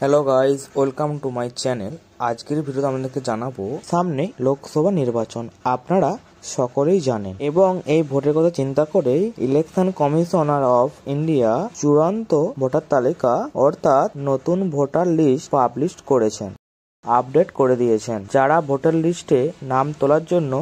Hello guys, welcome to my channel. আজকের ভিডিওতে আমাদেরকে জানাবো সামনে লোকসভা নির্বাচন আপনারা সকলেই জানেন, এবং এই ভোটের কথা চিন্তা করেই ইলেকশন কমিশনার অফ ইন্ডিয়া চূড়ান্ত ভোটার তালিকা অর্থাৎ নতুন ভোটার লিস্ট পাবলিশ করেছেন, আপডেট করে দিয়েছেন। যারা ভোটার লিস্টে নাম তোলার জন্য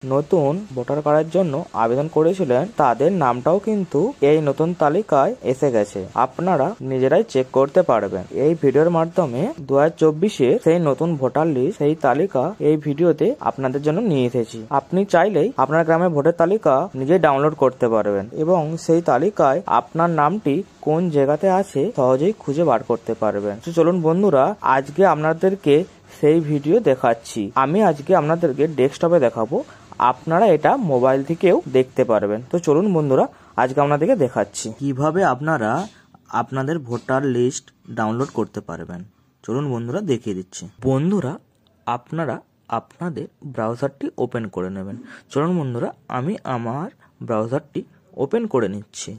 নতুন ভোটার কার্ডের জন্য আবেদন করেছিলেন তাদের নামটাও কিন্তু এই নতুন তালিকায় এসে গেছে। আপনারা নিজেরাই চেক করতে পারবেন। এই ভিডিওর মাধ্যমে 2024 সেই নতুন ভোটার লিস্ট সেই তালিকা এই ভিডিওতে আপনাদের জন্য নিয়ে এসেছি। আপনি চাইলেই আপনার গ্রামের ভোটার তালিকা নিজেই ডাউনলোড করতে পারবেন এবং সেই তালিকায় আপনার নামটি কোন জায়গাতে আছে সহজেই খুঁজে বার করতে পারবেন। তো চলুন বন্ধুরা, আজকে আপনাদেরকে সেই ভিডিও দেখাচ্ছি। আমি আজকে আপনাদেরকে ডেস্কটপে দেখাবো, আপনারা এটা মোবাইল থেকেও দেখতে পারবেন। তো চলুন বন্ধুরা, আজকে আপনাদেরকে দেখাচ্ছি কিভাবে আপনারা আপনাদের ভোটার লিস্ট ডাউনলোড করতে পারবেন। চলুন বন্ধুরা, দেখিয়ে দিচ্ছি। বন্ধুরা, আপনারা আপনাদের ব্রাউজারটি ওপেন করে নেবেন। চলুন বন্ধুরা, আমি আমার ব্রাউজারটি ওপেন করে নিচ্ছি।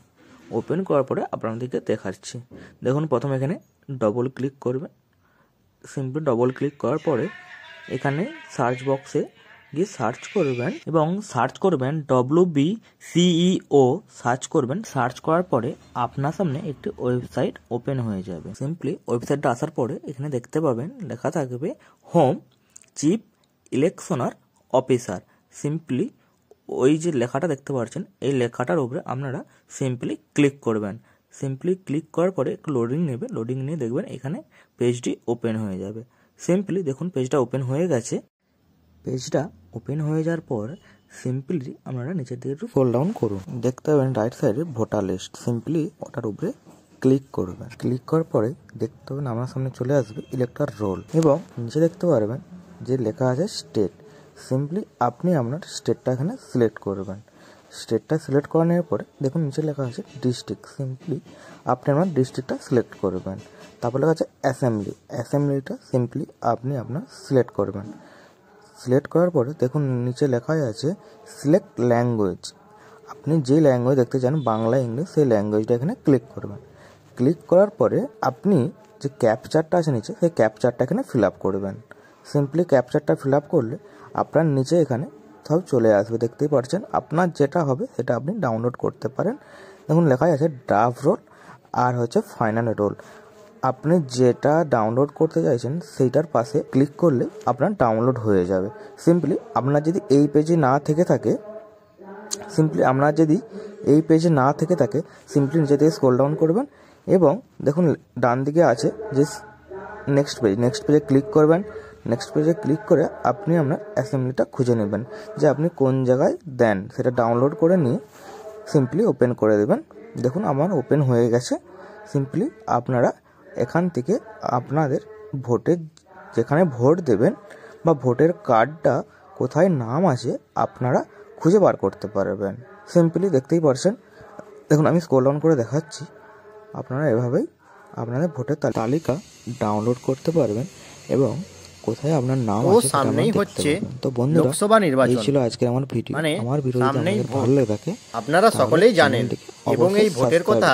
ওপেন করার পরে আপনাদেরকে দেখাচ্ছি। দেখুন, প্রথমে এখানে ডবল ক্লিক করবেন। সিম্পলি ডবল ক্লিক করার পরে এখানে সার্চ বক্সে গিয়ে সার্চ করবেন এবং সার্চ করবেন WBCEO সার্চ করবেন। সার্চ করার পরে আপনার সামনে একটি ওয়েবসাইট ওপেন হয়ে যাবে। সিম্পলি ওয়েবসাইটটা আসার পরে এখানে দেখতে পাবেন লেখা থাকবে হোম চিফ ইলেকশনার অফিসার। সিম্পলি ওই যে লেখাটা দেখতে পাচ্ছেন, এই লেখাটার উপরে আপনারা সিম্পলি ক্লিক করবেন। সিম্পলি ক্লিক করার পরে একটু লোডিং নেবে। লোডিং নিয়ে দেখবেন এখানে পেজটি ওপেন হয়ে যাবে। সিম্পলি দেখুন পেজটা ওপেন হয়ে গেছে। পেজটা ওপেন হয়ে যাওয়ার পর সিম্পলি আপনারা নিচের দিকে একটু স্ক্রল ডাউন করুন। দেখতে পাবেন রাইট সাইডে ভোটার লিস্ট। সিম্পলি ওটার উপরে ক্লিক করবেন। ক্লিক করার পরে দেখতে পাবেন আপনার সামনে চলে আসবে ইলেক্টর রোল এবং নিচে দেখতে পারবেন যে লেখা আছে স্টেট। সিম্পলি আপনি আপনার স্টেটটা এখানে সিলেক্ট করবেন। স্টেটটা সিলেক্ট করে নেওয়ার পরে দেখুন নিচে লেখা আছে ডিস্ট্রিক্ট। সিম্পলি আপনি আপনার ডিস্ট্রিক্টটা সিলেক্ট করবেন। তারপর লেখা আছে অ্যাসেম্বলি। অ্যাসেম্বলিটা সিম্পলি আপনি আপনার সিলেক্ট করবেন। সিলেক্ট করার পরে দেখুন নিচে লেখাই আছে সিলেক্ট ল্যাঙ্গুয়েজ। আপনি যে ল্যাঙ্গুয়েজ দেখতে চান, বাংলা ইংলিশ, সেই ল্যাঙ্গুয়েজটা এখানে ক্লিক করবেন। ক্লিক করার পরে আপনি যে ক্যাপচারটা আছে নিচে, সেই ক্যাপচারটা এখানে ফিল আপ করবেন। সিম্পলি ক্যাপচারটা ফিল আপ করলে আপনার নিচে এখানে সব চলে আসবে। দেখতেই পাচ্ছেন আপনার যেটা হবে সেটা আপনি ডাউনলোড করতে পারেন। দেখুন লেখাই আছে ড্রাফট রোল আর হচ্ছে ফাইনাল রোল। আপনি যেটা ডাউনলোড করতে চাইছেন সেইটার পাশে ক্লিক করলে আপনার ডাউনলোড হয়ে যাবে। সিম্পলি আপনার যদি এই পেজে না থেকে থাকে সিম্পলি নিচে থেকে স্ক্রল ডাউন করবেন এবং দেখুন ডান দিকে আছে যে নেক্সট পেজ। নেক্সট পেজে ক্লিক করবেন। নেক্সট পেজে ক্লিক করে আপনি আপনার অ্যাসেম্বলিটা খুঁজে নেবেন যে আপনি কোন জায়গায় দেন, সেটা ডাউনলোড করে নিয়ে সিম্পলি ওপেন করে দেবেন। দেখুন আমার ওপেন হয়ে গেছে। সিম্পলি আপনারা এখান থেকে আপনাদের ভোটের যেখানে ভোট দেবেন বা ভোটের কার্ডটা কোথায় নাম আছে আপনারা খুঁজে বার করতে পারবেন। সিম্পলি দেখতেই পারছেন। দেখুন আমি স্ক্রল ডাউন করে দেখাচ্ছি। আপনারা এভাবেই আপনাদের ভোটের তালিকা ডাউনলোড করতে পারবেন এবং কোথায় আপনার নাম আছে সামনেই হচ্ছে তো বন্ধুরা, লোকসভা নির্বাচন। এই ছিল আজকের আমার ভিডিও। আমার ভিডিও যদি আপনাদের ভালো লাগে আপনারা সকলেই জানেন এবং এই ভোটের কথা